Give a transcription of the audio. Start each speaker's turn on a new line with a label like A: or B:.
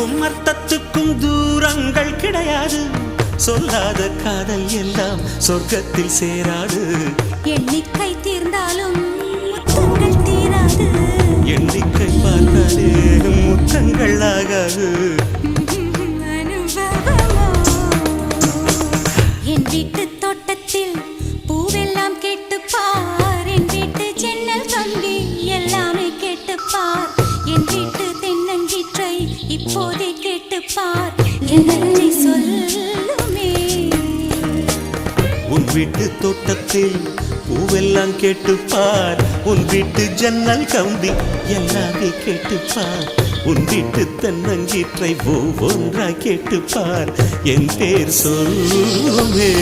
A: சொல்லுக்கும் அர்த்தத்துக்கும் தூரங்கள் கிடையாது. சொல்லாத காதல் எல்லாம் சொர்க்கத்தில் சேராது.
B: எண்ணிக்கை தீர்ந்தாலும் முத்தங்கள் தீராது.
A: எண்ணிக்கை பார்த்தாலே முத்தங்கள் ஆகாது.
B: என் வீட்டு தோட்டத்தில் பூவெல்லாம் கேட்டுப்பார். என் வீட்டு ஜன்னல் கம்பி எல்லாமே கேட்டுப்பார். என் வீட்டு தென்னங்கீற்றை இப்போதே கேட்டுப்பார். என்னை சொல்லுமே.
A: உன் வீட்டு தோட்டத்தில் பூவெல்லாம் கேட்டுப்பார். உன் வீட்டு ஜன்னல் கம்பி எல்லாமே கேட்டுப்பார். உன் வீட்டு தென்னங்கீற்றை ஒவ்வொன்றாய் கேட்டுப்பார். என் பேர் சொல்லுமே.